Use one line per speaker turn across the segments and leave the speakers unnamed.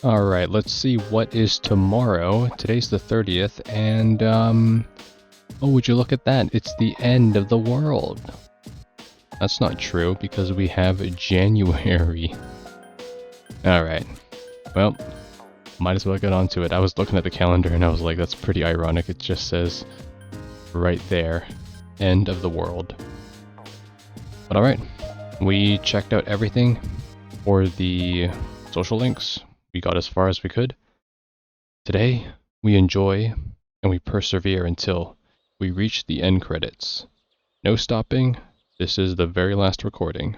Alright, let's see what is tomorrow. Today's the 30th, and, oh, would you look at that? It's the end of the world. That's not true, because we have January. Alright. Well, might as well get onto it. I was looking at the calendar, and I was like, that's pretty ironic. It just says, right there, end of the world. But alright, we checked out everything for the social links. We got as far as we could. Today, we enjoy and we persevere until we reach the end credits. No stopping. This is the very last recording.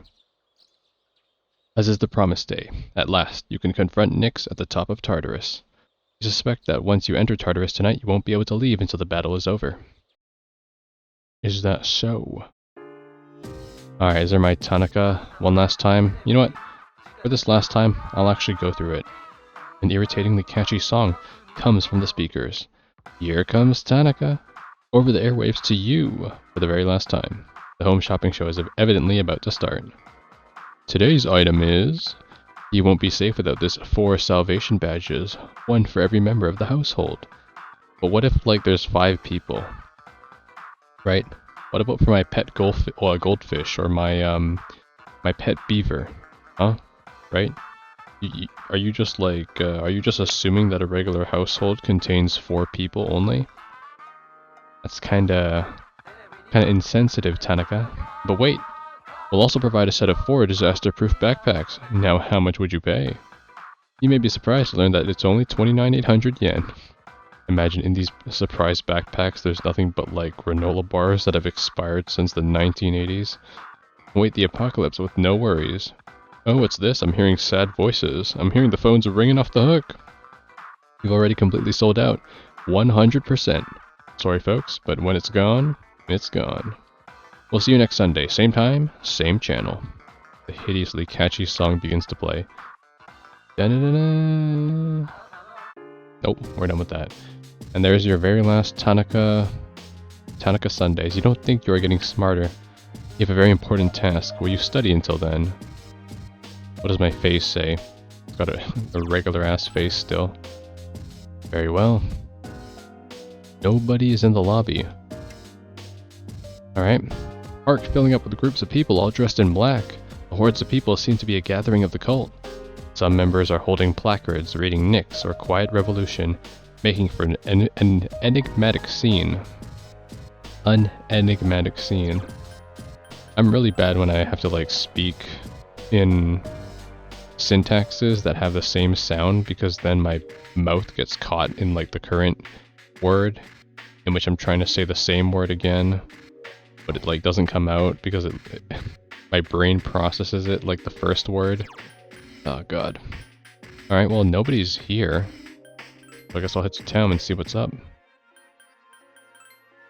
As is the promised day, at last you can confront Nyx at the top of Tartarus. You suspect that once you enter Tartarus tonight, you won't be able to leave until the battle is over. Is that so? Alright, is there my Tanaka one last time? You know what? For this last time, I'll actually go through it. An irritatingly catchy song comes from the speakers. Here comes Tanaka, over the airwaves to you for the very last time. The home shopping show is evidently about to start. Today's item is... You won't be safe without this 4 salvation badges, 1 for every member of the household. But what if, like, there's 5 people? Right? What about for my pet goldfish or my pet beaver? Huh? Right? Are you just like, are you just assuming that a regular household contains 4 people only? That's kinda insensitive, Tanaka. But wait, we'll also provide a set of 4 disaster-proof backpacks. Now, how much would you pay? You may be surprised to learn that it's only 29,800 yen. Imagine in these surprise backpacks there's nothing but like granola bars that have expired since the 1980s. Wait the apocalypse with no worries. Oh, what's this? I'm hearing sad voices. I'm hearing the phones are ringing off the hook. We've already completely sold out. 100%. Sorry folks, but when it's gone, it's gone. We'll see you next Sunday. Same time, same channel. The hideously catchy song begins to play. Da-da-da-da. Nope, we're done with that. And there's your very last Tanaka Sundays. You don't think you are getting smarter. You have a very important task. Will you study until then? What does my face say? It's got a regular ass face still. Very well. Nobody is in the lobby. Alright. Park filling up with groups of people all dressed in black. The hordes of people seem to be a gathering of the cult. Some members are holding placards reading Nyx or Quiet Revolution, making for an enigmatic scene. An enigmatic scene. I'm really bad when I have to like speak in syntaxes that have the same sound, because then my mouth gets caught in like the current word in which I'm trying to say the same word again, but it like doesn't come out because my brain processes it like the first word. Oh god. Alright, well nobody's here. So I guess I'll head to town and see what's up.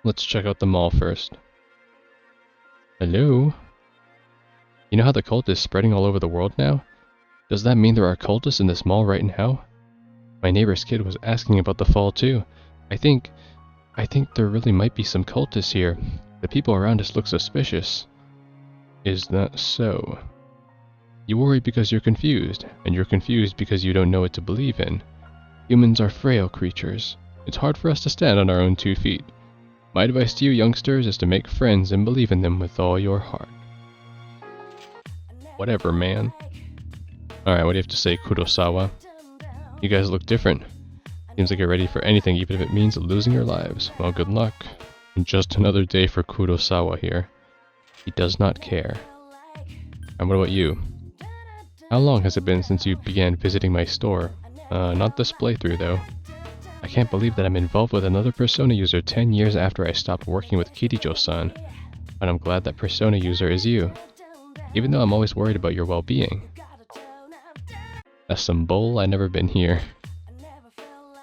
Let's check out the mall first. Hello? You know how the cult is spreading all over the world now? Does that mean there are cultists in this mall right now? My neighbor's kid was asking about the fall too. I think there really might be some cultists here. The people around us look suspicious. Is that so? You worry because you're confused, and you're confused because you don't know what to believe in. Humans are frail creatures. It's hard for us to stand on our own 2 feet. My advice to you youngsters is to make friends and believe in them with all your heart. Whatever, man. Alright, what do you have to say, Kurosawa? You guys look different. Seems like you're ready for anything, even if it means losing your lives. Well, good luck. Just another day for Kurosawa here. He does not care. And what about you? How long has it been since you began visiting my store? Not this playthrough, though. I can't believe that I'm involved with another Persona user 10 years after I stopped working with Kirijo-san. But I'm glad that Persona user is you. Even though I'm always worried about your well-being. That's some bull, I never been here.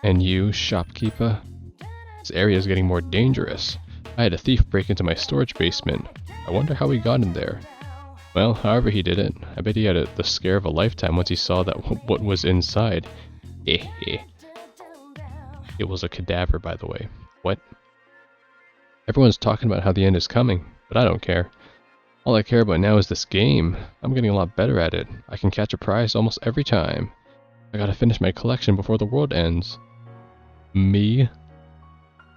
And you, shopkeeper? This area is getting more dangerous. I had a thief break into my storage basement. I wonder how he got in there. Well, however he did it, I bet he had the scare of a lifetime once he saw that what was inside. It was a cadaver, by the way. What? Everyone's talking about how the end is coming, but I don't care. All I care about now is this game. I'm getting a lot better at it. I can catch a prize almost every time. I gotta finish my collection before the world ends. Me?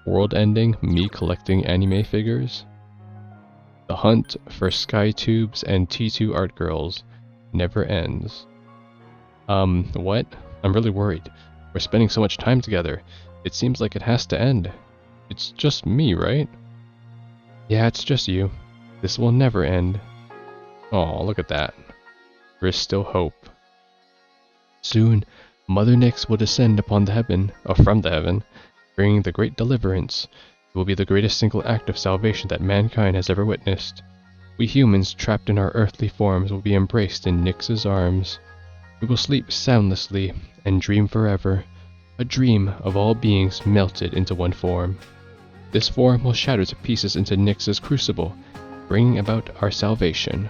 World ending? Me collecting anime figures? The hunt for Sky Tubes and T2 art girls never ends. What? I'm really worried. We're spending so much time together. It seems like it has to end. It's just me, right? Yeah, it's just you. This will never end. Oh, look at that. There is still hope. Soon, Mother Nyx will descend upon the heaven, or from the heaven, bringing the great deliverance. It will be the greatest single act of salvation that mankind has ever witnessed. We humans, trapped in our earthly forms, will be embraced in Nyx's arms. We will sleep soundlessly and dream forever, a dream of all beings melted into one form. This form will shatter to pieces into Nyx's crucible, bringing about our salvation.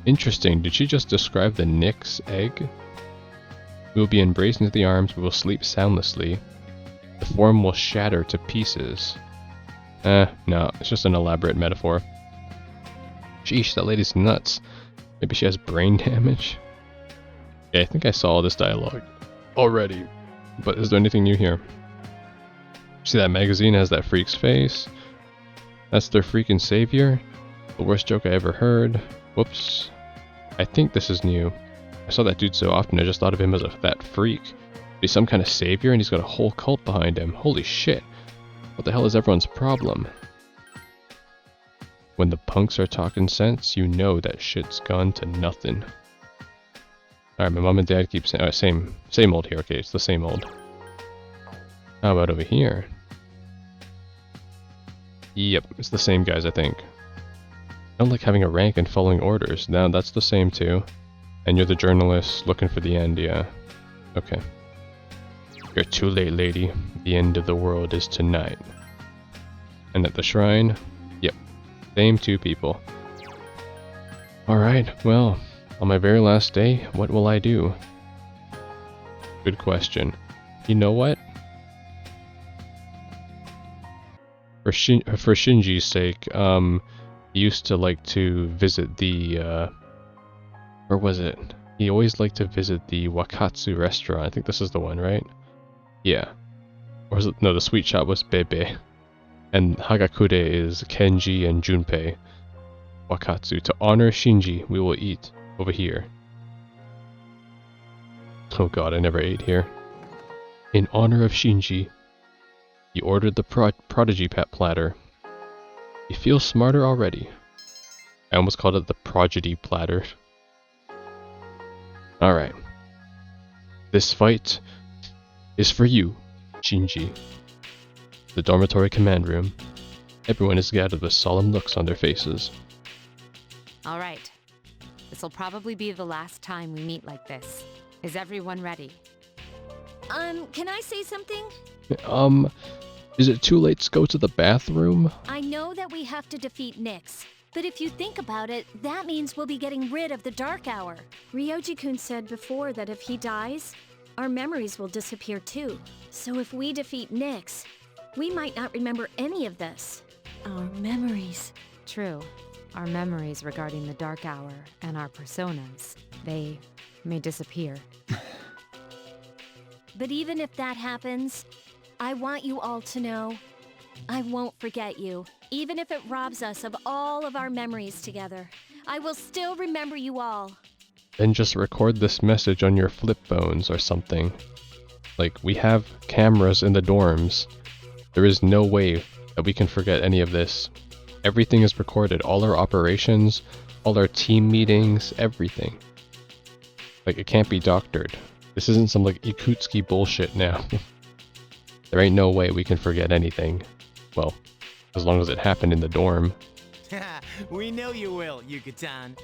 Interesting, did she just describe the Nyx egg? We will be embraced into the arms, we will sleep soundlessly. The form will shatter to pieces. No, it's just an elaborate metaphor. Sheesh, that lady's nuts. Maybe she has brain damage? Yeah, I think I saw all this dialogue already. But is there anything new here? See, that magazine has that freak's face. That's their freaking savior. The worst joke I ever heard. Whoops. I think this is new. I saw that dude so often I just thought of him as that freak. He's some kind of savior and he's got a whole cult behind him. Holy shit. What the hell is everyone's problem? When the punks are talking sense, you know that shit's gone to nothing. Alright, my mom and dad keep saying, same old here. Okay, it's the same old. How about over here? Yep, it's the same guys, I think. I don't like having a rank and following orders. Now that's the same too. And you're the journalist looking for the end, yeah. Okay. You're too late, lady. The end of the world is tonight. And at the shrine? Yep. Same two people. Alright, well, on my very last day, what will I do? Good question. You know what? For Shinji's sake, he used to like to visit the, where was it? He always liked to visit the Wakatsu restaurant. I think this is the one, right? Yeah. Or was it? No, the sweet shop was Bebe. And Hagakure is Kenji and Junpei. Wakatsu. To honor Shinji, we will eat over here. Oh god, I never ate here. In honor of Shinji, he ordered the prodigy pet platter. He feels smarter already. I almost called it the prodigy platter. Alright. This fight is for you, Shinji. The dormitory command room. Everyone is gathered with solemn looks on their faces.
Alright. This'll probably be the last time we meet like this. Is everyone ready?
Can I say something?
Is it too late to go to the bathroom?
I know that we have to defeat Nyx, but if you think about it, that means we'll be getting rid of the Dark Hour. Ryoji-kun said before that if he dies, our memories will disappear too. So if we defeat Nyx, we might not remember any of this. Our memories.
True. Our memories regarding the Dark Hour and our personas, they may disappear.
But even if that happens, I want you all to know, I won't forget you. Even if it robs us of all of our memories together, I will still remember you all.
Then just record this message on your flip phones or something. Like, we have cameras in the dorms. There is no way that we can forget any of this. Everything is recorded, all our operations, all our team meetings, everything. Like, it can't be doctored. This isn't some, like, Ikutsuki bullshit now. There ain't no way we can forget anything. Well, as long as it happened in the dorm.
We know you will, Yuka-tan.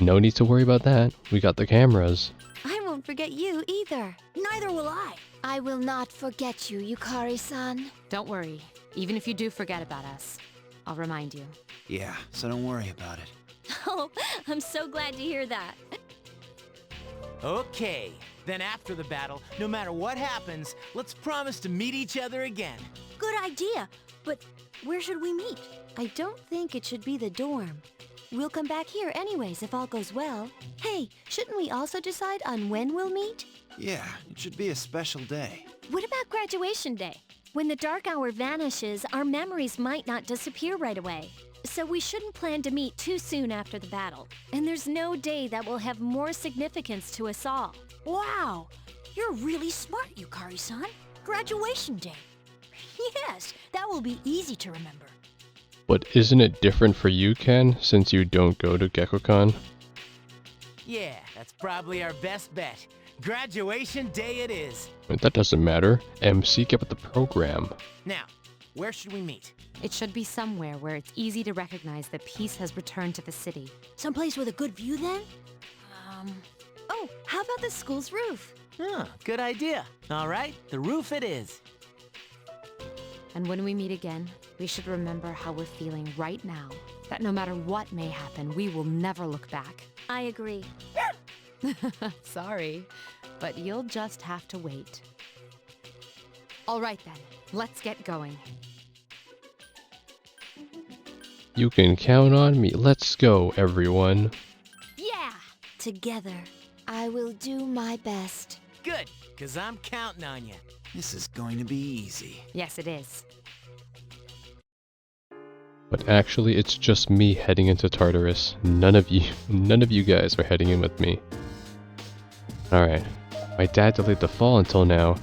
No need to worry about that. We got the cameras.
I won't forget you either.
Neither will I. I will not forget you, Yukari-san.
Don't worry. Even if you do forget about us, I'll remind you.
Yeah, so don't worry about it.
Oh, I'm so glad to hear that.
Okay, then after the battle, no matter what happens, let's promise to meet each other again.
Good idea, but where should we meet?
I don't think it should be the dorm.
We'll come back here anyways if all goes well. Hey, shouldn't we also decide on when we'll meet?
Yeah, it should be a special day.
What about graduation day? When the dark hour vanishes, our memories might not disappear right away. So we shouldn't plan to meet too soon after the battle. And there's no day that will have more significance to us all.
Wow, you're really smart, Yukari-san. Graduation day. Yes, that will be easy to remember.
But isn't it different for you, Ken, since you don't go to GeckoCon?
Yeah, that's probably our best bet. Graduation day it is.
That doesn't matter. MC, get with the program.
Now, where should we meet?
It should be somewhere where it's easy to recognize that peace has returned to the city.
Someplace with a good view then?
Oh, how about the school's roof?
Huh, good idea. All right, the roof it is.
And when we meet again, we should remember how we're feeling right now. That no matter what may happen, we will never look back.
I agree.
Sorry, but you'll just have to wait. All right then, let's get going.
You can count on me. Let's go, everyone.
Yeah!
Together. I will do my best.
Good, because I'm counting on you.
This is going to be easy.
Yes, it is.
But actually, it's just me heading into Tartarus. None of you guys are heading in with me. Alright. My dad delayed the fall until now, so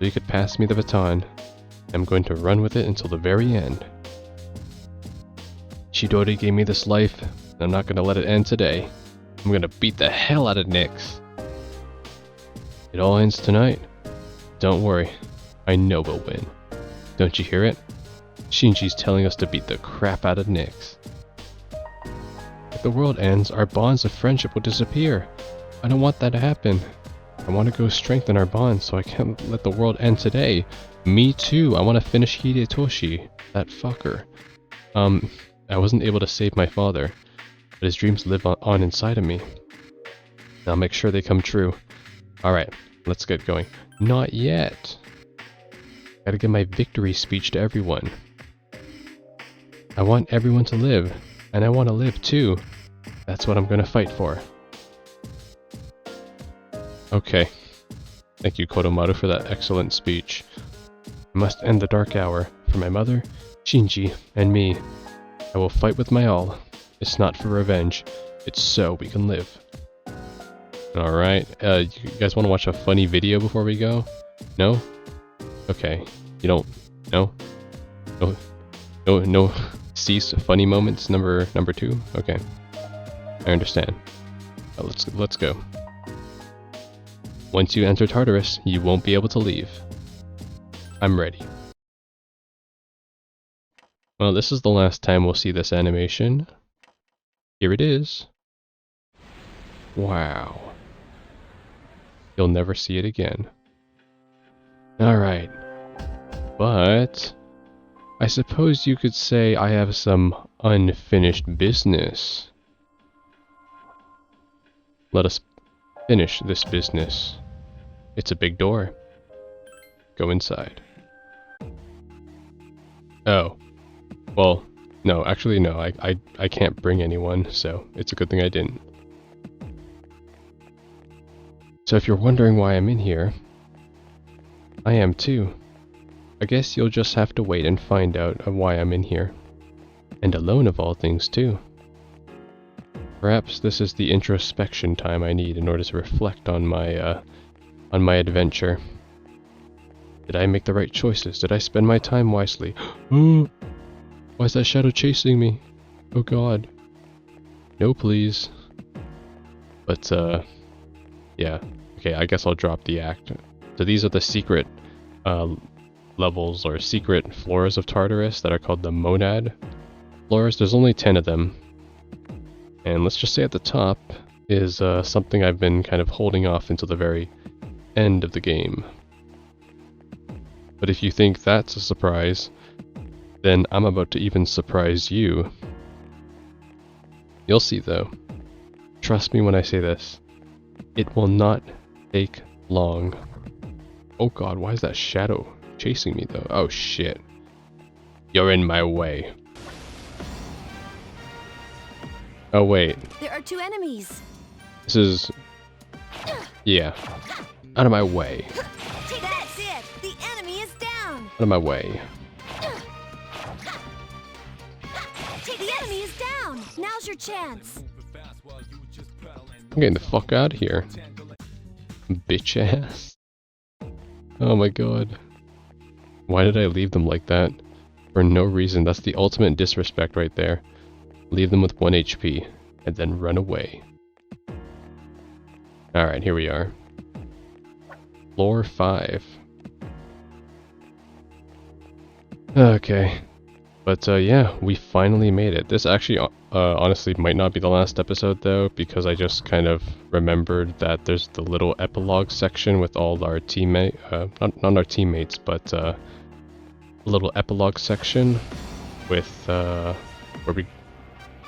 he could pass me the baton. I'm going to run with it until the very end. Chidori gave me this life, and I'm not going to let it end today. I'm going to beat the hell out of Nyx. It all ends tonight. Don't worry, I know we'll win. Don't you hear it? Shinji's telling us to beat the crap out of Nyx. If the world ends, our bonds of friendship will disappear. I don't want that to happen. I want to go strengthen our bonds, so I can't let the world end today. Me too, I want to finish Hidetoshi, that fucker. I wasn't able to save my father, but his dreams live on inside of me. I'll make sure they come true. Alright, let's get going. Not yet. Gotta give my victory speech to everyone. I want everyone to live, and I want to live too. That's what I'm gonna fight for. Okay. Thank you, Kodomaru, for that excellent speech. I must end the dark hour for my mother, Shinji, and me. I will fight with my all. It's not for revenge. It's so we can live. Alright, you guys want to watch a funny video before we go? No? Okay. You don't? No? No cease funny moments number 2? Okay. I understand. Let's go. Once you enter Tartarus, you won't be able to leave. I'm ready. Well, this is the last time we'll see this animation. Here it is. Wow. You'll never see it again. Alright. But I suppose you could say I have some unfinished business. Let us finish this business. It's a big door. Go inside. Oh. Well, no, actually no, I can't bring anyone, so it's a good thing I didn't. So if you're wondering why I'm in here, I am too. I guess you'll just have to wait and find out why I'm in here. And alone of all things too. Perhaps this is the introspection time I need in order to reflect on my adventure. Did I make the right choices? Did I spend my time wisely? Why is that shadow chasing me? Oh god. No, please. But, yeah. Okay, I guess I'll drop the act. So these are the secret levels or secret floors of Tartarus that are called the Monad floors. There's only 10 of them. And let's just say at the top is something I've been kind of holding off until the very end of the game. But if you think that's a surprise, then I'm about to even surprise you. You'll see though. Trust me when I say this. It will not take long. Oh god, why is that shadow chasing me though? Oh shit. You're in my way. Oh wait,
There are 2 enemies.
this is... Yeah. Out of my way.
That's it. The enemy is down.
Out of my way.
The enemy is down. Now's your chance.
I'm getting the fuck out of here. Bitch ass. Oh my god. Why did I leave them like that? For no reason. That's the ultimate disrespect right there. Leave them with 1 HP, and then run away. Alright, here we are. Floor 5. Okay. But yeah, we finally made it. This actually honestly might not be the last episode though, because I just kind of remembered that there's the little epilogue section with all our teammate, not our teammates, but a little epilogue section with where we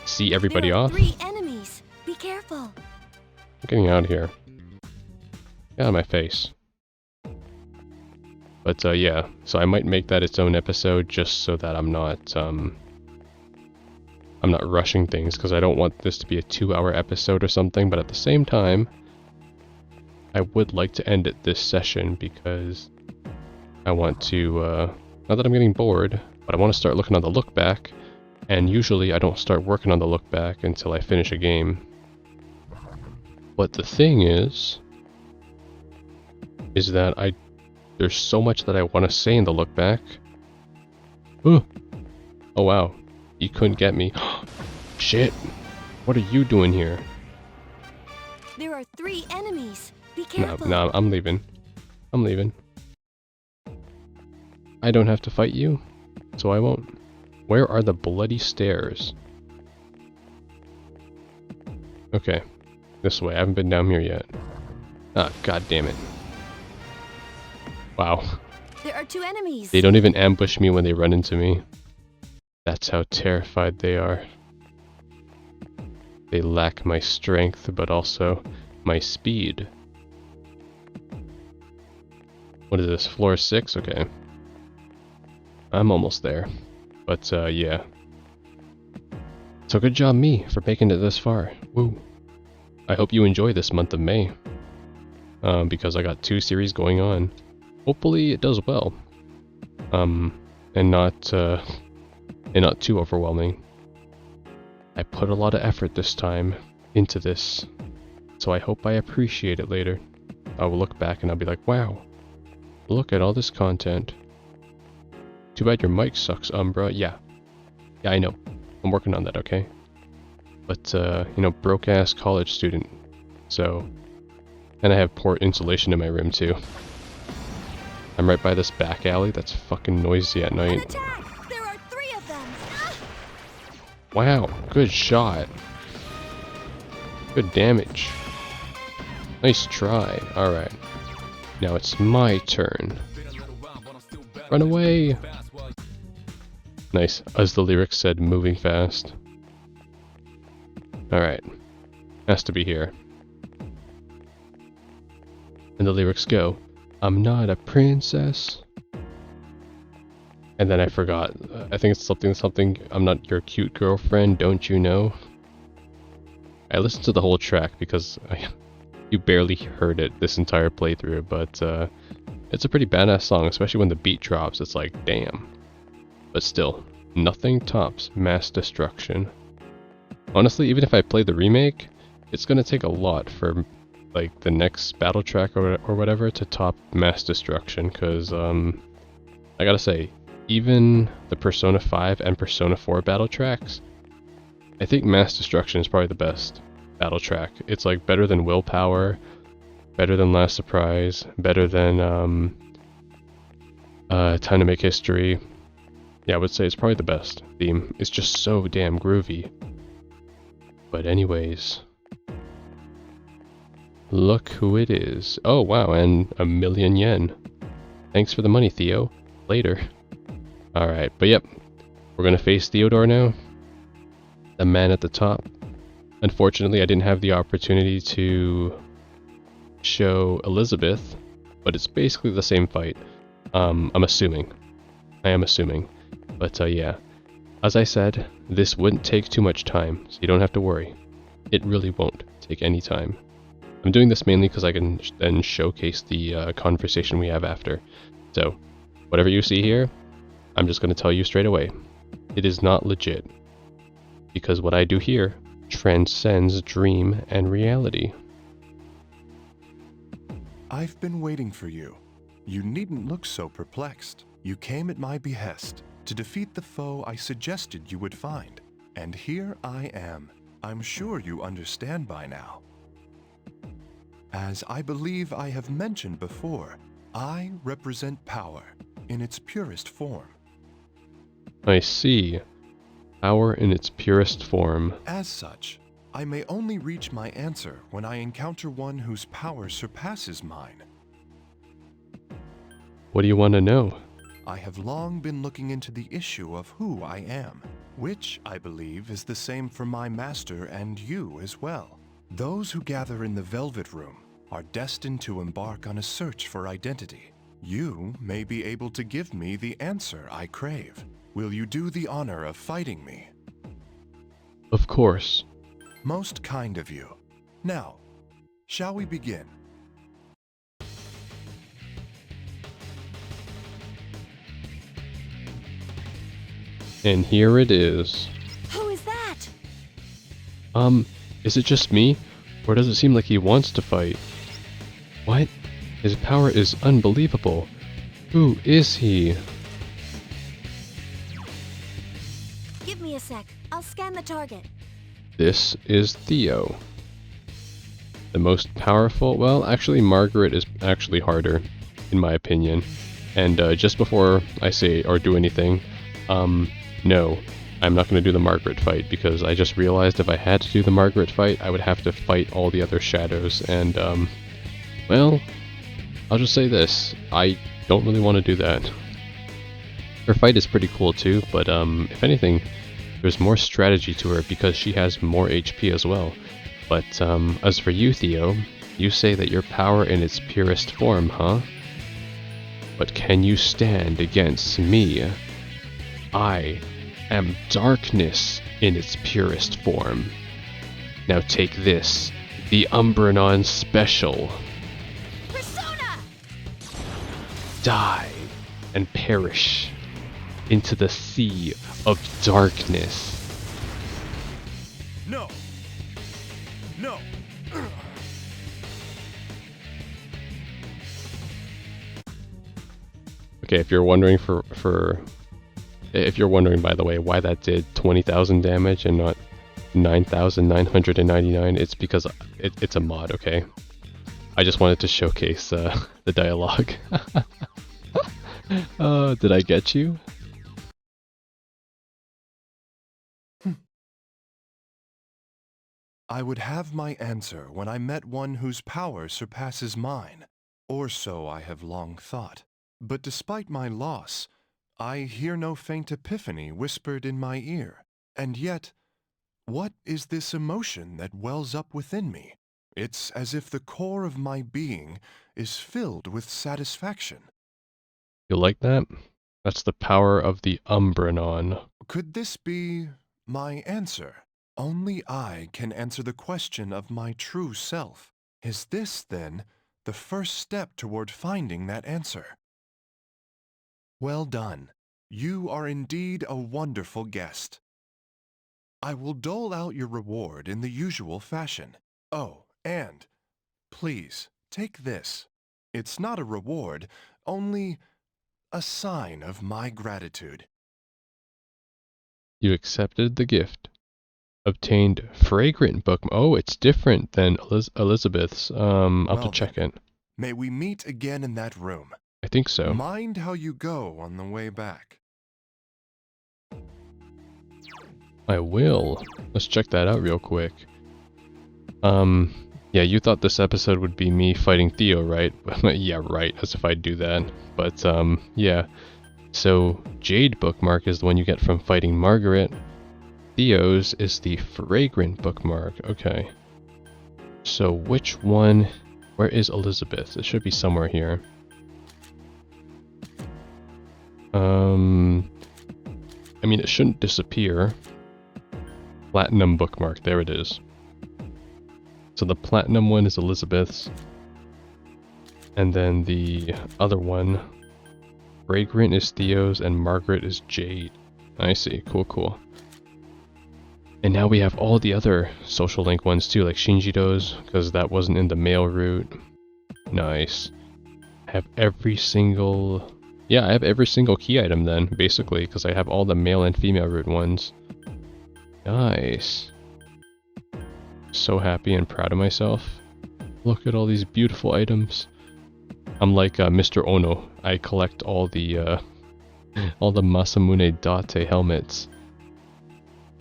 see everybody
there are
off.
3 enemies. Be careful.
I'm getting out of here. Get out of my face. But yeah, so I might make that its own episode just so that I'm not rushing things, because I don't want this to be a 2-hour episode or something, but at the same time, I would like to end it this session because I want to, not that I'm getting bored, but I want to start looking on the look back, and usually I don't start working on the look back until I finish a game. But the thing is that there's so much that I want to say in the look back. Ooh. Oh wow, you couldn't get me. Shit, what are you doing here?
There are 3 enemies. Be careful.
No, I'm leaving. I'm leaving. I don't have to fight you, so I won't. Where are the bloody stairs? Okay, this way. I haven't been down here yet. Ah, god damn it. Wow.
There are 2 enemies.
They don't even ambush me when they run into me. That's how terrified they are. They lack my strength, but also my speed. What is this, floor 6? Okay. I'm almost there. But, yeah. So good job me for making it this far. Woo. I hope you enjoy this month of May. Because I got 2 series going on. Hopefully it does well. And not too overwhelming. I put a lot of effort this time into this, so I hope I appreciate it later. I will look back and I'll be like, wow, look at all this content. Too bad your mic sucks, Umbra. Yeah, I know. I'm working on that, okay? But, you know, broke-ass college student. So, and I have poor insulation in my room, too. I'm right by this back alley that's fucking noisy at
An
night.
attack! There are 3 of them. Ah!
Wow, good shot. Good damage. Nice try. Alright. Now it's my turn. Run away! Nice. As the lyrics said, moving fast. Alright. Has to be here. And the lyrics go, I'm not a princess. And then I forgot. I think it's something, I'm not your cute girlfriend, don't you know? I listened to the whole track because you barely heard it this entire playthrough, but it's a pretty badass song, especially when the beat drops. It's like, damn. But still, nothing tops Mass Destruction. Honestly, even if I play the remake, it's gonna take a lot for like the next battle track or whatever to top Mass Destruction, because I gotta say, even the Persona 5 and Persona 4 battle tracks, I think Mass Destruction is probably the best battle track. It's like better than Willpower, better than Last Surprise, better than Time to Make History. Yeah, I would say it's probably the best theme. It's just so damn groovy. But anyways, look who it is. Oh wow, and 1,000,000 yen. Thanks for the money, Theo. Later. Alright, but yep. We're gonna face Theodore now. The man at the top. Unfortunately, I didn't have the opportunity to show Elizabeth, but it's basically the same fight. I'm assuming. I am assuming. But yeah. As I said, this wouldn't take too much time, so you don't have to worry. It really won't take any time. I'm doing this mainly because I can then showcase the conversation we have after. So, whatever you see here, I'm just going to tell you straight away. It is not legit. Because what I do here transcends dream and reality.
I've been waiting for you. You needn't look so perplexed. You came at my behest to defeat the foe I suggested you would find. And here I am. I'm sure you understand by now. As I believe I have mentioned before, I represent power in its purest form.
I see. Power in its purest form.
As such, I may only reach my answer when I encounter one whose power surpasses mine.
What do you want to know?
I have long been looking into the issue of who I am, which I believe is the same for my master and you as well. Those who gather in the Velvet Room are destined to embark on a search for identity. You may be able to give me the answer I crave. Will you do the honor of fighting me?
Of course.
Most kind of you. Now, shall we begin?
And here it is.
Who is that?
Is it just me? Or does it seem like he wants to fight? What? His power is unbelievable. Who is he?
Give me a sec. I'll scan the target.
This is Theo. The most powerful... Well, actually, Margaret is actually harder, in my opinion. And just before I say or do anything, no, I'm not going to do the Margaret fight, because I just realized if I had to do the Margaret fight, I would have to fight all the other shadows, and, well, I'll just say this, I don't really want to do that. Her fight is pretty cool too, but, if anything, there's more strategy to her because she has more HP as well. But, as for you, Theo, you say that your power in its purest form, huh? But can you stand against me? I am darkness in its purest form. Now take this, the Umbranon Special.
Persona!
Die and perish into the sea of darkness.
No! No!
Okay, if you're wondering if you're wondering, by the way, why that did 20,000 damage and not 9,999, it's because it's a mod, okay? I just wanted to showcase the dialogue. Did I get you?
I would have my answer when I met one whose power surpasses mine, or so I have long thought. But despite my loss, I hear no faint epiphany whispered in my ear. And yet, what is this emotion that wells up within me? It's as if the core of my being is filled with satisfaction.
You like that? That's the power of the Umbranon.
Could this be my answer? Only I can answer the question of my true self. Is this, then, the first step toward finding that answer? Well done. You are indeed a wonderful guest. I will dole out your reward in the usual fashion. Oh, and please, take this. It's not a reward, only a sign of my gratitude.
You accepted the gift. Obtained fragrant book. Oh, it's different than Elizabeth's. I'll have to check it.
May we meet again in that room.
I think so.
Mind how you go on the way back.
I will. Let's check that out real quick. Yeah, you thought this episode would be me fighting Theo, right? Yeah, right, as if I'd do that. But, yeah. So, Jade bookmark is the one you get from fighting Margaret. Theo's is the fragrant bookmark. Okay. So, which one... Where is Elizabeth? It should be somewhere here. I mean, it shouldn't disappear. Platinum bookmark, there it is. So the platinum one is Elizabeth's. And then the other one, Fragrant, is Theo's, and Margaret is Jade. I see, cool, cool. And now we have all the other social link ones too, like Shinjiro's, because that wasn't in the male route. Nice. I have every single... Yeah, I have every single key item then, basically, because I have all the male and female route ones. Nice. So happy and proud of myself. Look at all these beautiful items. I'm like Mr. Ono. I collect all the Masamune Date helmets.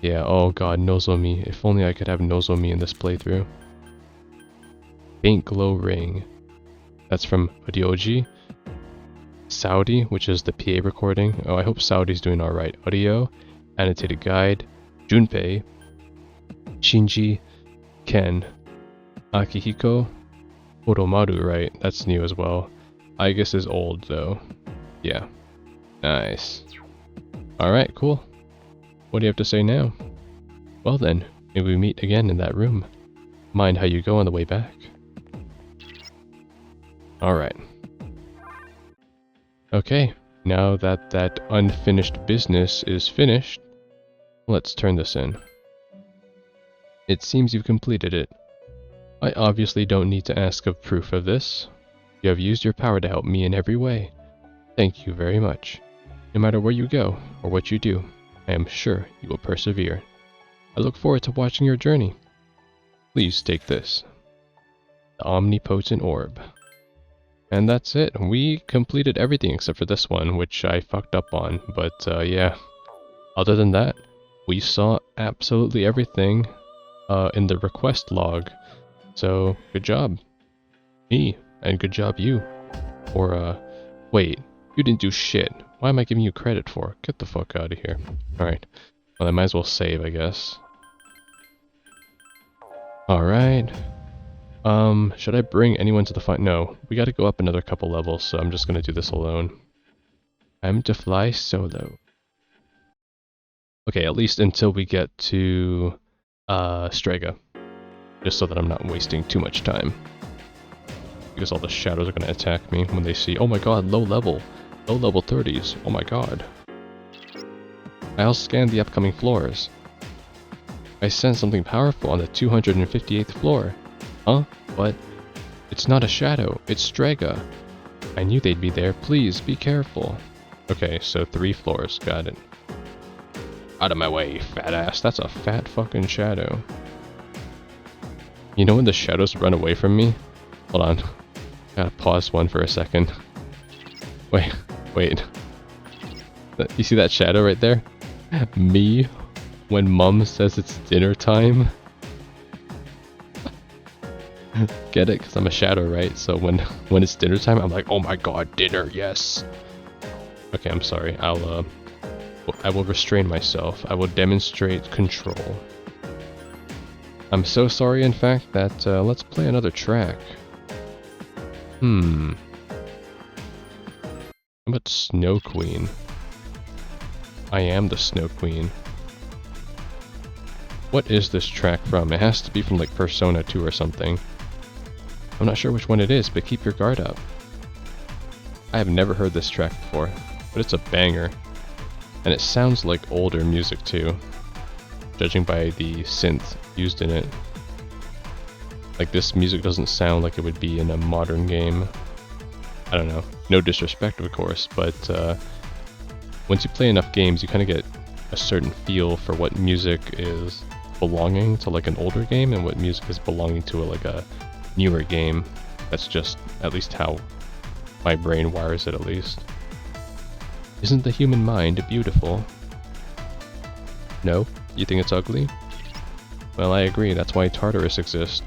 Yeah, oh god, Nozomi. If only I could have Nozomi in this playthrough. Faint Glow Ring. That's from Ryoji. Saudi, which is the PA recording. Oh, I hope Saudi's doing alright. Audio. Annotated Guide. Junpei. Shinji. Ken. Akihiko. Oromaru, right? That's new as well. I guess is old though. Yeah. Nice. Alright, cool. What do you have to say now? Well then, maybe we meet again in that room. Mind how you go on the way back. Alright. Okay, now that that unfinished business is finished, let's turn this in. It seems you've completed it. I obviously don't need to ask of proof of this. You have used your power to help me in every way. Thank you very much. No matter where you go, or what you do, I am sure you will persevere. I look forward to watching your journey. Please take this. The Omnipotent Orb. And that's it. We completed everything except for this one, which I fucked up on. But yeah, other than that, we saw absolutely everything in the request log. So, good job. Me. And good job you. Or, wait. You didn't do shit. Why am I giving you credit for? Get the fuck out of here. Alright. Well, I might as well save, I guess. Alright. Should I bring anyone to the fight? No. We gotta go up another couple levels, so I'm just gonna do this alone. I'm to fly solo. Okay, at least until we get to, Strega. Just so that I'm not wasting too much time. Because all the shadows are gonna attack me when they see, oh my god, low level 30s, oh my god. I'll scan the upcoming floors. I sense something powerful on the 258th floor. Huh? What? It's not a shadow, it's Strega. I knew they'd be there, please be careful. Okay, so 3 floors, got it. Out of my way, fat ass, that's a fat fucking shadow. You know when the shadows run away from me? Hold on. Gotta pause one for a second. Wait. You see that shadow right there? Me, when mom says it's dinner time. Get it? Because I'm a shadow, right? So when it's dinner time, I'm like, oh my god, dinner, yes! Okay, I'm sorry. I will restrain myself. I will demonstrate control. I'm so sorry, in fact, that let's play another track. How about Snow Queen? I am the Snow Queen. What is this track from? It has to be from like Persona 2 or something. I'm not sure which one it is, but keep your guard up. I have never heard this track before, but it's a banger. And it sounds like older music too, judging by the synth used in it. Like, this music doesn't sound like it would be in a modern game. I don't know. No disrespect, of course, but once you play enough games, you kind of get a certain feel for what music is belonging to like an older game and what music is belonging to like a newer game. That's just at least how my brain wires it, at least. Isn't the human mind beautiful? No? You think it's ugly? Well, I agree. That's why Tartarus exists.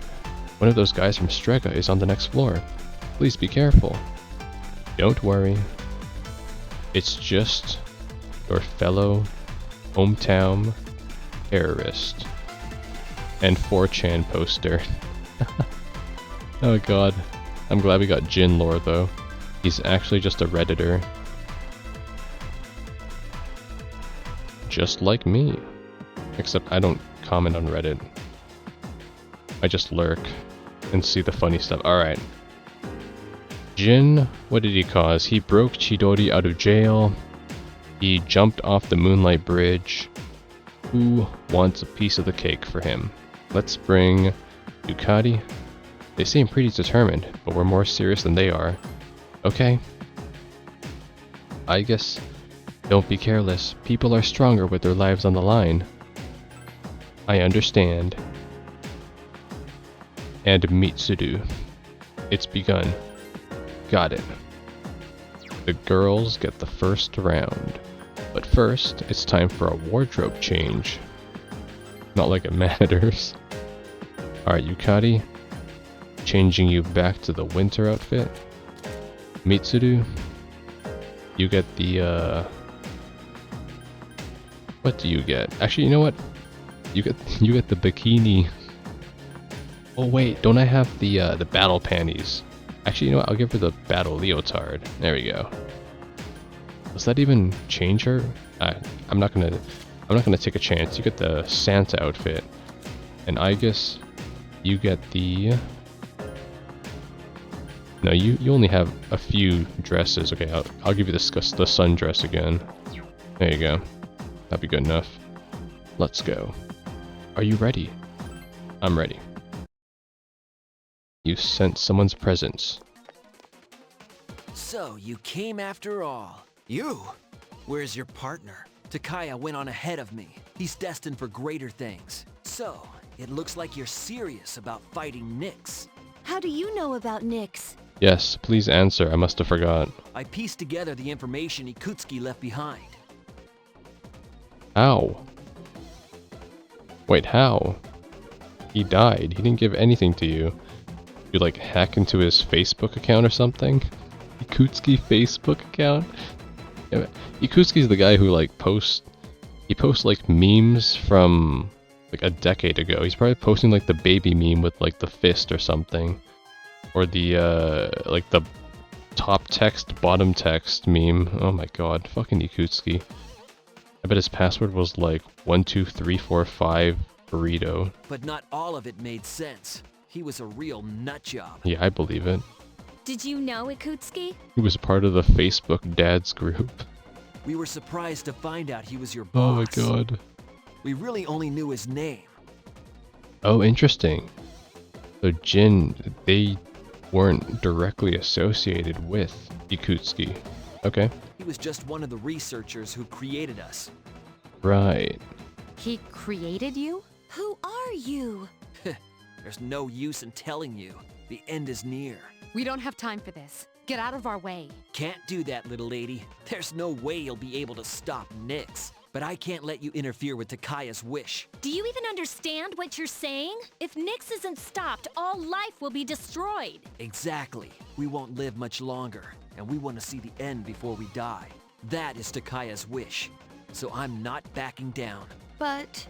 One of those guys from Strega is on the next floor. Please be careful. Don't worry. It's just your fellow hometown terrorist. And 4chan poster. Oh god. I'm glad we got Jin lore though. He's actually just a Redditor. just like me. Except I don't comment on Reddit. I just lurk and see the funny stuff. Alright. Jin, what did he cause? He broke Chidori out of jail. He jumped off the Moonlight Bridge. Who wants a piece of the cake for him? Let's bring Ducati. They seem pretty determined, but we're more serious than they are. Okay. I guess. Don't be careless. People are stronger with their lives on the line. I understand. And Mitsuru. It's begun. Got it. The girls get the first round. But first, it's time for a wardrobe change. Not like it matters. Alright, Yukari. Changing you back to the winter outfit. Mitsuru. You get the, what do you get? Actually, you know what? You get the bikini. Oh wait, don't I have the battle panties? Actually, you know what? I'll give her the battle leotard. There we go. Does that even change her? I'm not gonna take a chance. You get the Santa outfit, and I guess you get the. No, you only have a few dresses. Okay, I'll give you the sundress again. There you go. That'd be good enough. Let's go. Are you ready? I'm ready. You sent someone's presence.
So, you came after all.
You?
Where's your partner? Takaya went on ahead of me. He's destined for greater things. So, it looks like you're serious about fighting Nyx.
How do you know about Nyx?
Yes, please answer. I must have forgot.
I pieced together the information Ikutsuki left behind.
How? Wait, how? He died. He didn't give anything to you. You like hack into his Facebook account or something? Ikutsuki Facebook account? Yeah, Ikutsuki's the guy who like posts like memes from like a decade ago. He's probably posting like the baby meme with like the fist or something. Or the like the top text, bottom text meme. Oh my god, fucking Ikutsuki. I bet his password was like 12345 burrito.
But not all of it made sense. He was a real nutjob.
Yeah, I believe it.
Did you know Ikutsuki?
He was part of the Facebook dads group.
We were surprised to find out he was your boss.
Oh my god.
We really only knew his name.
Oh, interesting. So Jin, they weren't directly associated with Ikutsuki. Okay.
He was just one of the researchers who created us.
Right.
He created you?
Who are you?
There's no use in telling you. The end is near.
We don't have time for this. Get out of our way.
Can't do that, little lady. There's no way you'll be able to stop Nyx. But I can't let you interfere with Takaya's wish.
Do you even understand what you're saying? If Nyx isn't stopped, all life will be destroyed.
Exactly. We won't live much longer, and we want to see the end before we die. That is Takaya's wish. So I'm not backing down.
But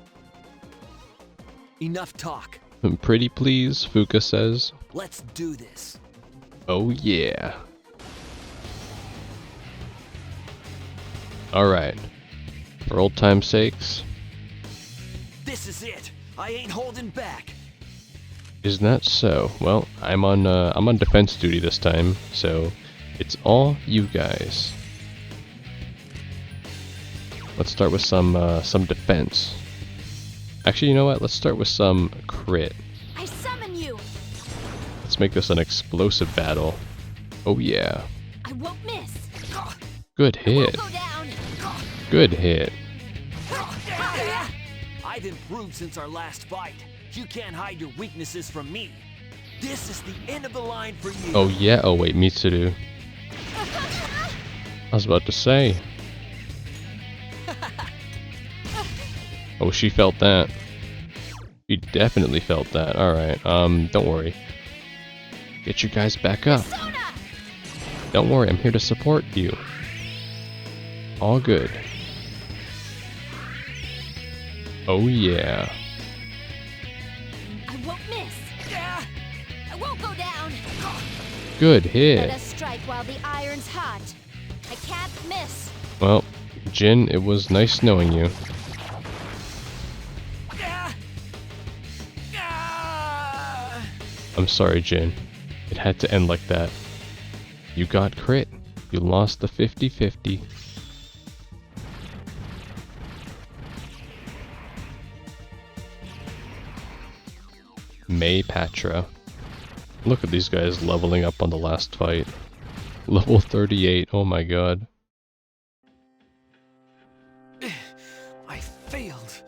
Enough talk.
Pretty please, Fuka says.
Let's do this.
Oh yeah. Alright. For old time's sakes.
This is it. I ain't holding back.
Isn't that so? Well, I'm on defense duty this time, so it's all you guys. Let's start with some defense. Actually, you know what? Let's start with some crit.
I summon you.
Let's make this an explosive battle. Oh yeah.
I won't miss.
Good hit.
Go down.
Good hit.
I've improved since our last fight. You can't hide your weaknesses from me. This is the end of the line for you.
Oh yeah. Oh wait, Mitsuru. I was about to say. Oh, she felt that. She definitely felt that. Alright, don't worry. Get you guys back up. Don't worry, I'm here to support you. All good. Oh yeah.
I won't miss. I won't go down.
Good
Let
hit.
us strike while the iron's hot. I can't miss.
Well, Jin, it was nice knowing you. I'm sorry, Jin. It had to end like that. You got crit. You lost the 50-50. May Patra. Look at these guys leveling up on the last fight. Level 38, oh my god.
I failed.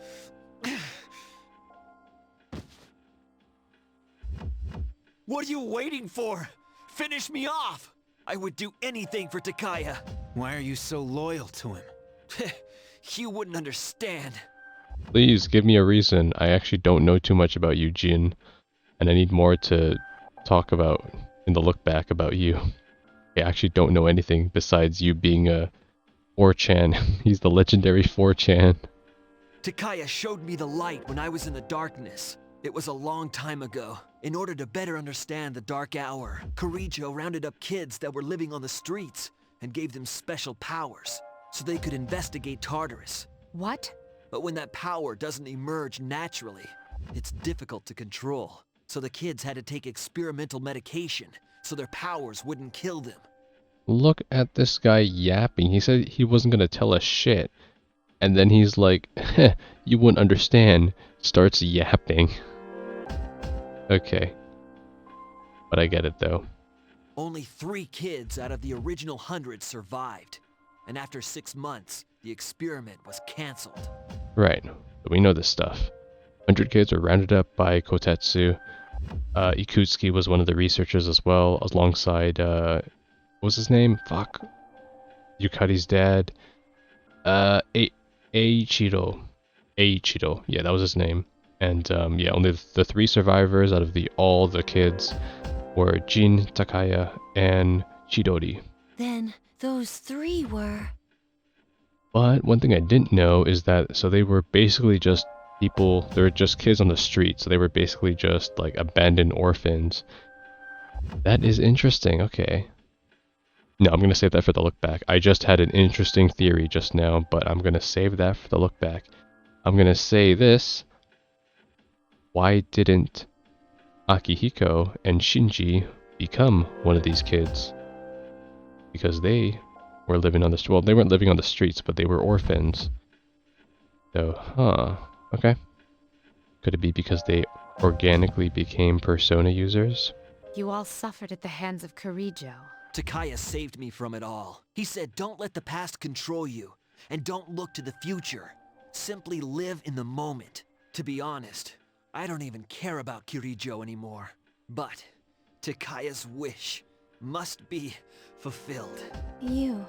What are you waiting for? Finish me off! I would do anything for Takaya.
Why are you so loyal to him?
You wouldn't understand.
Please give me a reason. I actually don't know too much about you, Jin. And I need more to talk about in the look back about you. I actually don't know anything besides you being a 4chan. He's the legendary 4chan.
Takaya showed me the light when I was in the darkness. It was a long time ago. In order to better understand the Dark Hour, Kirijo rounded up kids that were living on the streets and gave them special powers so they could investigate Tartarus.
What?
But when that power doesn't emerge naturally, it's difficult to control. So the kids had to take experimental medication so their powers wouldn't kill them.
Look at this guy yapping. He said he wasn't gonna tell us shit. And then he's like, you wouldn't understand. Starts yapping. Okay. But I get it though.
Only 3 kids out of the original 100 survived. And after 6 months, the experiment was cancelled.
Right. But we know this stuff. 100 kids were rounded up by Kotetsu. Ikutsuki was one of the researchers as well, alongside, what was his name? Fuck. Yukari's dad. Eiichiro. Eiichiro. Yeah, that was his name. And, yeah, only the 3 survivors out of all the kids were Jin, Takaya, and Chidori.
Then those 3 were...
But one thing I didn't know is that, so they were basically just people, they were just kids on the street, so they were basically just like abandoned orphans. That is interesting, okay. No, I'm gonna save that for the look back. I just had an interesting theory just now, but I'm gonna save that for the look back. I'm gonna say this. Why didn't Akihiko and Shinji become one of these kids? Because they were living on the street. Well, they weren't living on the streets, but they were orphans. So, huh. Okay. Could it be because they organically became Persona users?
You all suffered at the hands of Kirijo.
Takaya saved me from it all. He said, don't let the past control you, and don't look to the future. Simply live in the moment. To be honest, I don't even care about Kirijo anymore. But Takaya's wish must be fulfilled.
You...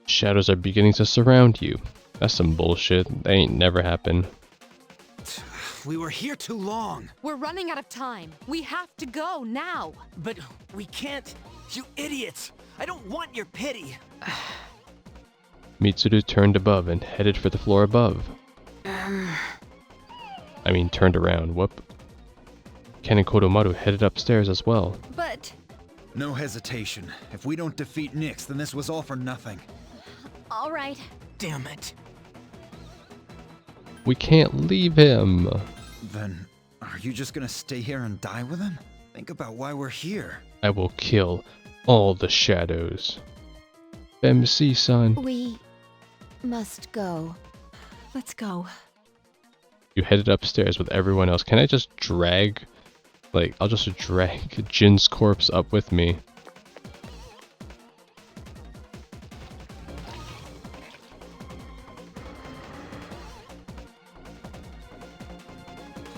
Shadows are beginning to surround you. That's some bullshit. That ain't never happened.
We were here too long.
We're running out of time. We have to go now.
But we can't.
You idiots! I don't want your pity!
Mitsuru turned above and headed for the floor above. I mean, turned around. Whoop. Ken and Kodomaru headed upstairs as well.
But...
No hesitation. If we don't defeat Nyx, then this was all for nothing.
All right.
Damn it.
We can't leave him.
Then, are you just gonna stay here and die with him? Think about why we're here.
I will kill all the shadows. MC-san.
we... must go. Let's go.
You headed upstairs with everyone else. Can I just drag... Like, I'll just drag Jin's corpse up with me.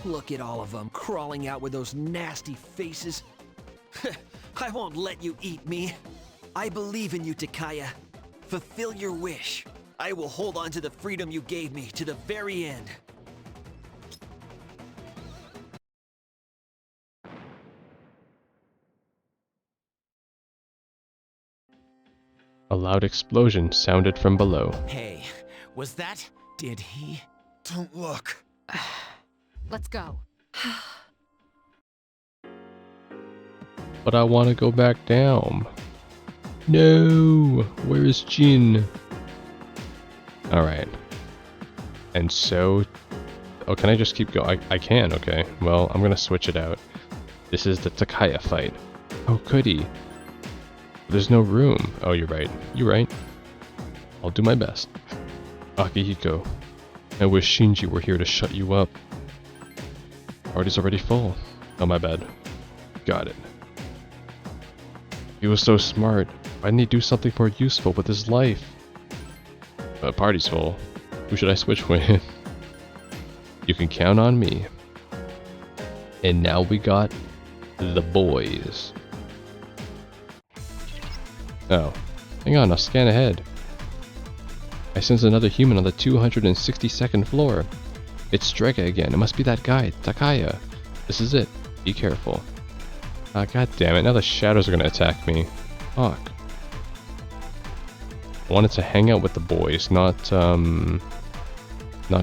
Look at all of them crawling out with those nasty faces. I won't let you eat me. I believe in you, Takaya. Fulfill your wish. I will hold on to the freedom you gave me to the very end.
A loud explosion sounded from below.
Hey, was that? Did he?
Don't look.
Let's go.
But I want to go back down. No! Where is Jin? Alright. And so, Oh, can I just keep going? I can, okay. Well, I'm gonna switch it out. This is the Takaya fight. Oh, goody. There's no room. Oh, you're right. You're right. I'll do my best. Akihiko, I wish Shinji were here to shut you up. Party's already full. Oh, my bad. Got it. He was so smart. Why didn't he do something more useful with his life? Party's full. Who should I switch with? You can count on me. And now we got the boys. Oh, hang on, I'll scan ahead. I sense another human on the 262nd floor. It's Strega again. It must be that guy, Takaya. This is it. Be careful. Ah, god damn it. Now the shadows are gonna attack me. Fuck. I wanted to hang out with the boys, not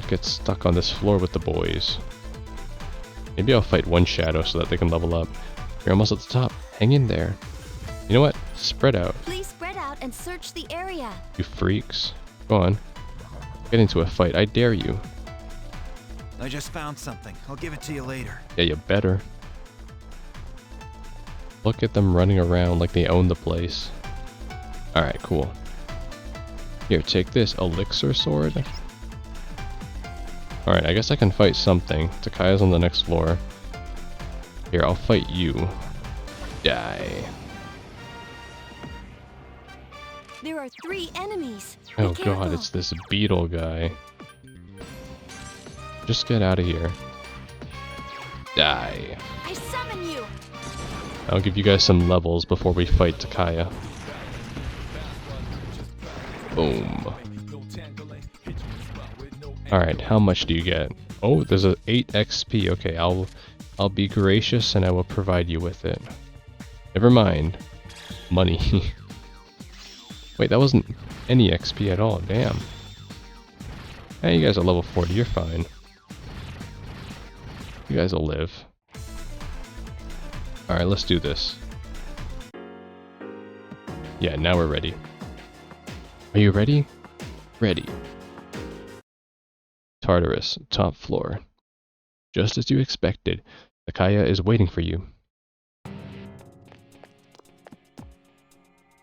get stuck on this floor with the boys. Maybe I'll fight one shadow so that they can level up. You're almost at the top. Hang in there. You know what? Spread out.
Please spread out and search the area.
You freaks. Go on. Get into a fight. I dare you.
I just found something. I'll give it to you later.
Yeah, you better. Look at them running around like they own the place. Alright, cool. Here, take this elixir sword. Alright, I guess I can fight something. Takaya's on the next floor. Here, I'll fight you. Die.
There are 3 enemies.
Oh
Be
god,
careful.
it's this beetle guy. Just get out of here. Die.
I summon you.
I'll give you guys some levels before we fight Takaya. Boom. Alright, how much do you get? Oh, there's a 8 XP. Okay, I'll be gracious and I will provide you with it. Never mind. Money. Wait, that wasn't any XP at all. Damn. Hey, you guys are level 40. You're fine. You guys will live. Alright, let's do this. Yeah, now we're ready. Are you ready? Ready. Tartarus, top floor. Just as you expected, Takaya is waiting for you.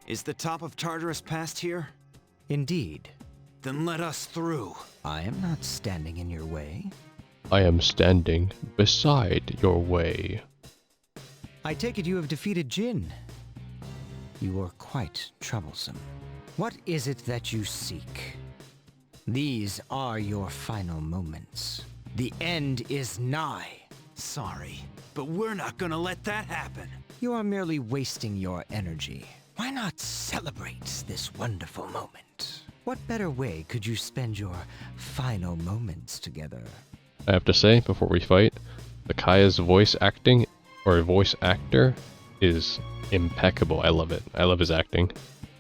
Is the top of Tartarus past here?
Indeed.
Then let us through.
I am not standing in your way.
I am standing beside your way.
I take it you have defeated Jin. You are quite troublesome. What is it that you seek? These are your final moments. The end is nigh.
Sorry, but we're not gonna let that happen.
You are merely wasting your energy. Why not celebrate this wonderful moment? What better way could you spend your final moments together?
I have to say, before we fight, Takaya's voice acting, or voice actor, is impeccable. I love it. I love his acting.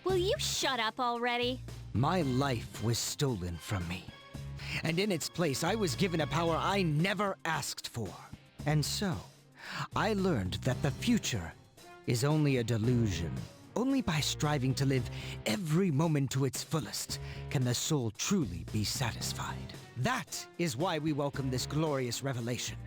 Will you shut up already?
My life was stolen from me. And in its place, I was given a power I never asked for. And so, I learned that the future is only a delusion. Only by striving to live every moment to its fullest can the soul truly be satisfied. That is why we welcome this glorious revelation.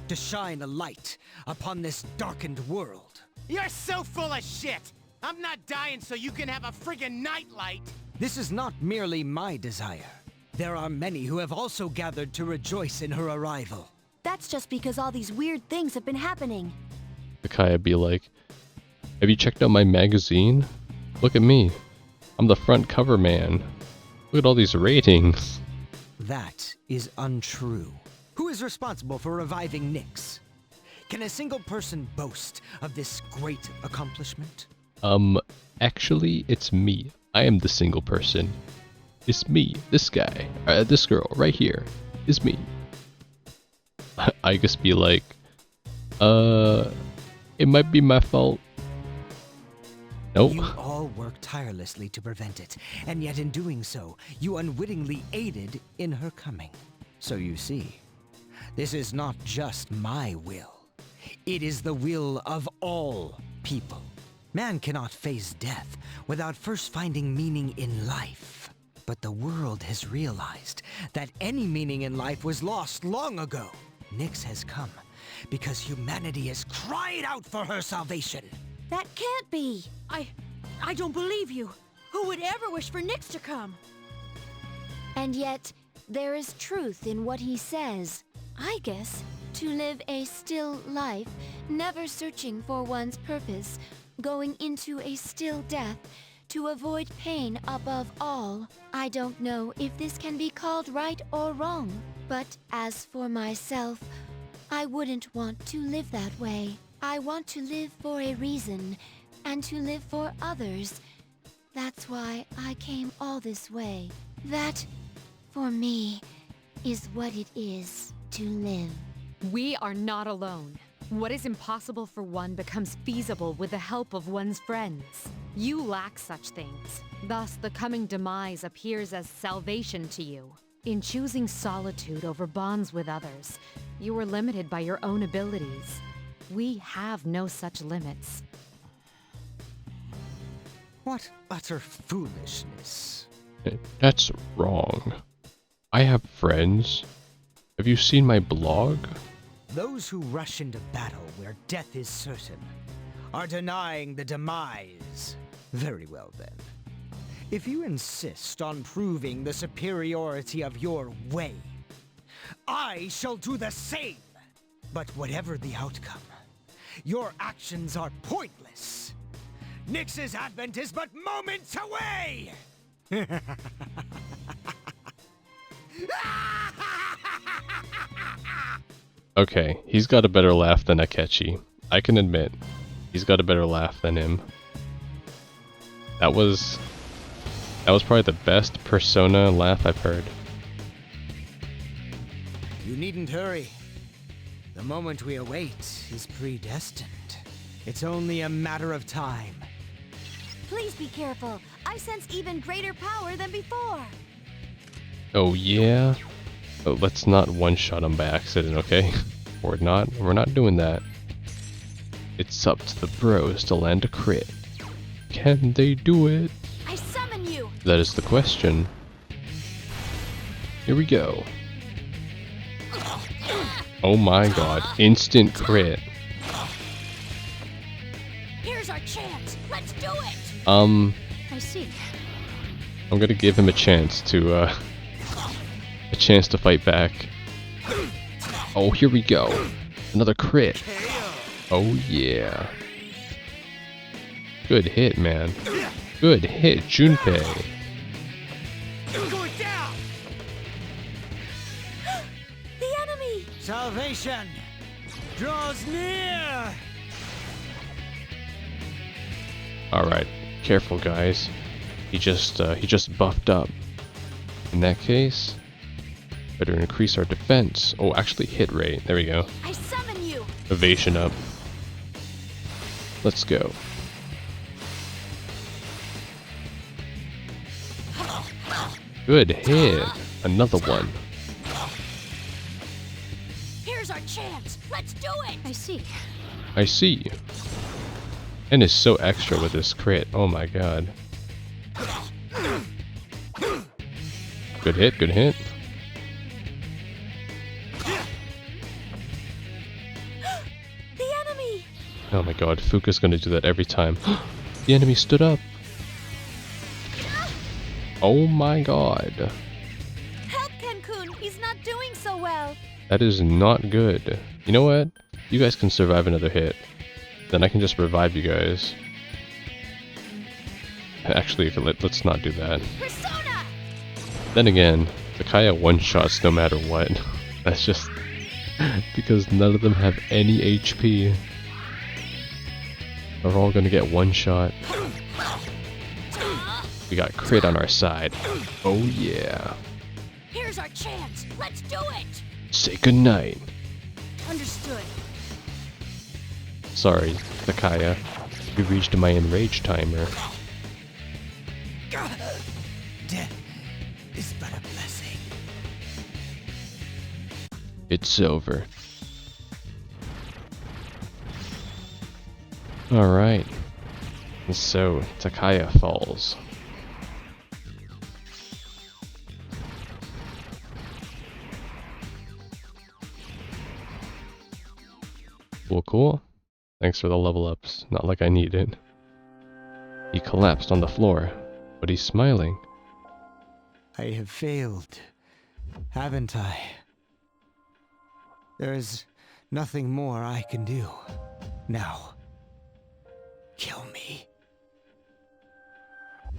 To shine a light upon this darkened world.
You're so full of shit! I'm not dying so you can have a friggin' nightlight!
This is not merely my desire. There are many who have also gathered to rejoice in her arrival.
That's just because all these weird things have been happening.
Takaya be like, have you checked out my magazine? Look at me. I'm the front cover man. Look at all these ratings.
That is untrue. Who is responsible for reviving Nyx? Can a single person boast of this great accomplishment?
Actually, it's me. I am the single person. It's me, this guy, this girl, right here, is me. I just be like, it might be my fault. Nope.
You all worked tirelessly to prevent it, and yet in doing so, you unwittingly aided in her coming. So you see, this is not just my will. It is the will of all people. Man cannot face death without first finding meaning in life. But the world has realized that any meaning in life was lost long ago. Nyx has come because humanity has cried out for her salvation.
That can't be. I don't believe you. Who would ever wish for Nyx to come?
And yet, there is truth in what he says. I guess to live a still life, never searching for one's purpose, going into a still death, to avoid pain above all. I don't know if this can be called right or wrong, but as for myself, I wouldn't want to live that way. I want to live for a reason, and to live for others. That's why I came all this way. That, for me, is what it is to live.
We are not alone. What is impossible for one becomes feasible with the help of one's friends. You lack such things. Thus, the coming demise appears as salvation to you. In choosing solitude over bonds with others, you are limited by your own abilities. We have no such limits.
What utter foolishness.
That's wrong. I have friends. Have you seen my blog?
Those who rush into battle where death is certain are denying the demise. Very well then. If you insist on proving the superiority of your way, I shall do the same. But whatever the outcome, your actions are pointless. Nyx's advent is but moments away!
Okay, he's got a better laugh than Akechi. I can admit, he's got a better laugh than him. That was probably the best Persona laugh I've heard.
You needn't hurry. The moment we await is predestined. It's only a matter of time.
Please be careful. I sense even greater power than before.
Oh yeah? Oh, let's not one-shot him by accident, okay? We're not doing that. It's up to the bros to land a crit. Can they do it?
I summon you!
That is the question. Here we go. Oh my god, instant crit.
Here's our chance. Let's do it!
I see.
I'm gonna give him a chance to fight back. Oh, here we go. Another crit. Oh yeah. Good hit, man. Good hit, Junpei.
Going down!
The enemy!
Salvation draws near!
Alright, careful guys. He just buffed up. In that case, better increase our defense. Oh, actually hit rate. There we go.
I summon you!
Evasion up. Let's go. Good hit. Another one.
Here's our chance. Let's do it!
I see.
I see. And is so extra with this crit. Oh my god. Good hit, good hit.
The enemy!
Oh my god, Fuka's gonna do that every time. The enemy stood up. Oh my god.
Help Cancun! He's not doing so well.
That is not good. You know what? You guys can survive another hit. Then I can just revive you guys. Actually, let's not do that.
Persona!
Then again, Takaya one-shots no matter what. That's just because none of them have any HP. They're all gonna get one shot. We got crit on our side. Oh yeah.
Here's our chance. Let's do it!
Say goodnight.
Understood.
Sorry, Takaya. You reached my enrage timer.
Death is but a blessing.
It's over. Alright. So, Takaya falls. Cool, cool. Thanks for the level ups. Not like I need it. He collapsed on the floor, but he's smiling.
I have failed, haven't I? There is nothing more I can do. Now, kill me.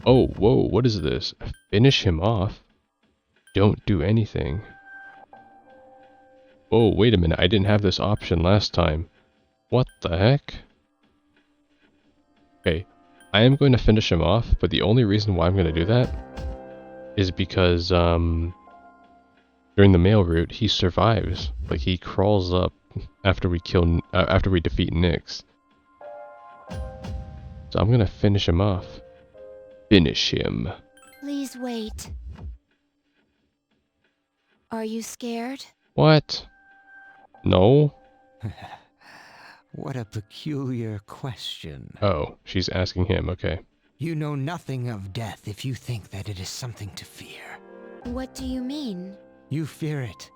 Oh, whoa, what is this? Finish him off? Don't do anything. Whoa, wait a minute, I didn't have this option last time. What the heck? Okay, I am going to finish him off, but the only reason why I'm going to do that is because, during the mail route, he survives. Like, he crawls up after we defeat Nyx. So I'm going to finish him off. Finish him.
Please wait. Are you scared?
What? No?
What a peculiar question.
Oh, she's asking him, okay.
You know nothing of death if you think that it is something to fear.
What do you mean?
You fear it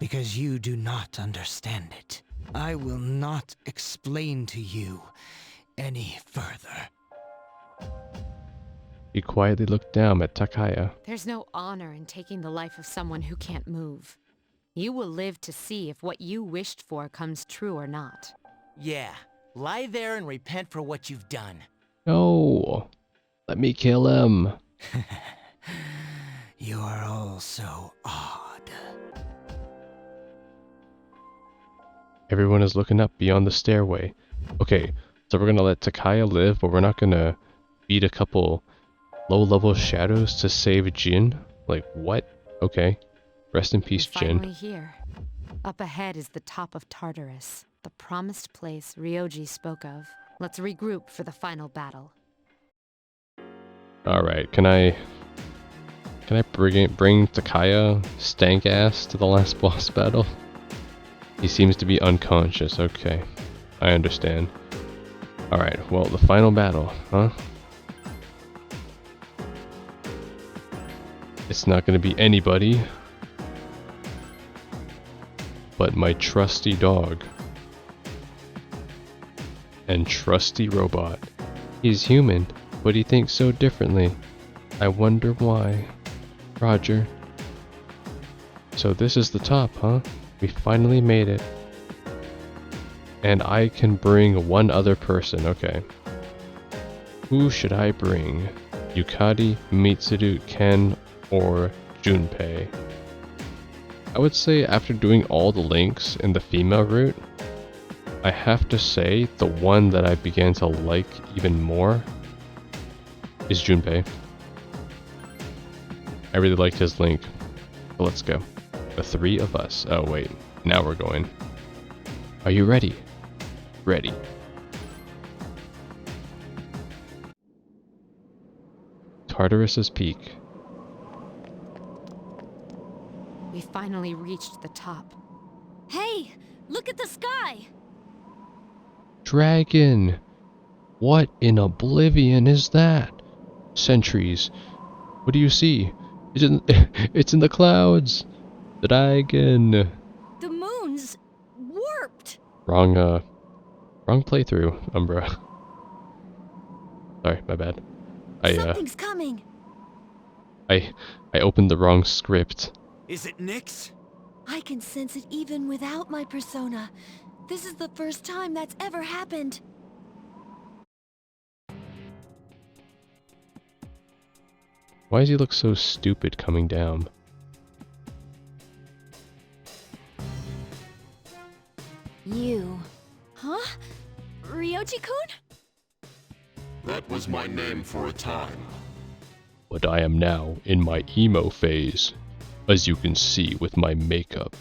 because you do not understand it. I will not explain to you any further.
He quietly looked down at Takaya.
There's no honor in taking the life of someone who can't move. You will live to see if what you wished for comes true or not.
Yeah, lie there and repent for what you've done.
No! Let me kill him!
You are all so odd.
Everyone is looking up beyond the stairway. Okay, so we're gonna let Takaya live, but we're not gonna beat a couple low-level shadows to save Jin? Like, what? Okay. Rest in peace,
We're
Jin.
finally here. Up ahead is the top of Tartarus, the promised place Ryoji spoke of. Let's regroup for the final battle.
Alright, can I bring Takaya stank ass to the last boss battle? He seems to be unconscious, okay. I understand. Alright, well, the final battle, huh? It's not gonna be anybody but my trusty dog and trusty robot. He's human, but he thinks so differently. I wonder why. Roger. So this is the top, huh? We finally made it. And I can bring one other person, okay. Who should I bring? Yukari, Mitsuru, Ken, or Junpei? I would say after doing all the links in the female route, I have to say the one that I began to like even more is Junpei. I really liked his link. So let's go. The three of us. Oh wait, now we're going. Are you ready? Ready. Tartarus's Peak.
We finally reached the top.
Hey, look at the sky!
Dragon! What in oblivion is that? Sentries. What do you see? It's in the clouds! Dragon!
The moon's warped!
Wrong playthrough, Umbra. Sorry, my bad.
Something's coming!
I opened the wrong script.
Is it Nyx?
I can sense it even without my persona. This is the first time that's ever happened.
Why does he look so stupid coming down?
You.
Huh? Ryoji-kun?
That was my name for a time.
But I am now in my emo phase, as you can see with my makeup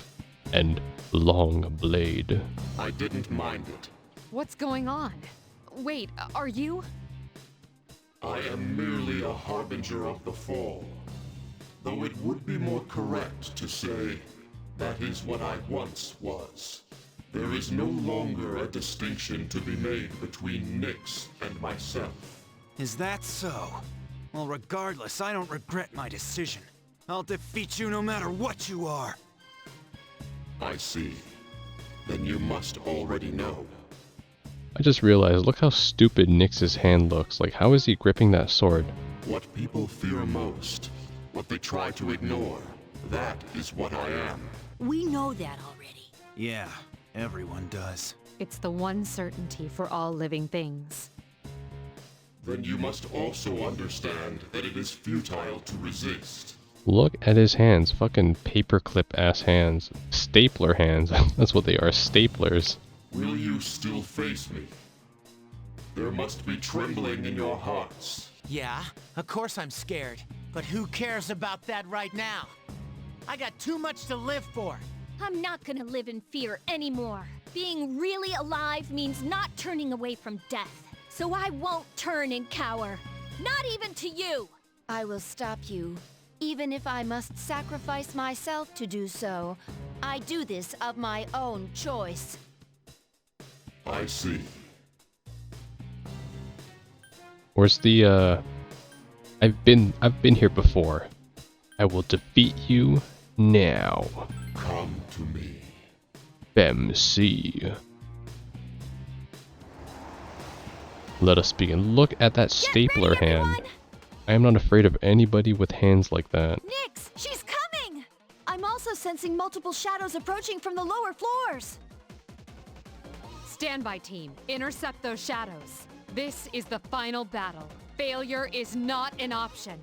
and long blade.
I didn't mind it.
What's going on? Wait, are you?
I am merely a harbinger of the fall. Though it would be more correct to say, that is what I once was. There is no longer a distinction to be made between Nyx and myself.
Is that so? Well, regardless, I don't regret my decision. I'll defeat you no matter what you are.
I see. then you must already know.
I just realized, look how stupid Nyx's hand looks. Like, how is he gripping that sword?
What people fear most, what they try to ignore, that is what I am.
We know that already.
Yeah, everyone does.
It's the one certainty for all living things.
Then you must also understand that it is futile to resist.
Look at his hands. Fucking paperclip ass hands. Stapler hands. That's what they are. Staplers.
Will you still face me? There must be trembling in your hearts.
Yeah, of course I'm scared. But who cares about that right now? I got too much to live for.
I'm not gonna live in fear anymore. Being really alive means not turning away from death. So I won't turn and cower. Not even to you!
I will stop you, even if I must sacrifice myself to do so. I do this of my own choice.
I see.
Where's the, I've been here before. I will defeat you now.
Come to me.
MC. Let us begin. Look at that stapler hand. I am not afraid of anybody with hands like that.
Nyx, she's coming! I'm also sensing multiple shadows approaching from the lower floors.
Stand by, team. Intercept those shadows. This is the final battle. Failure is not an option.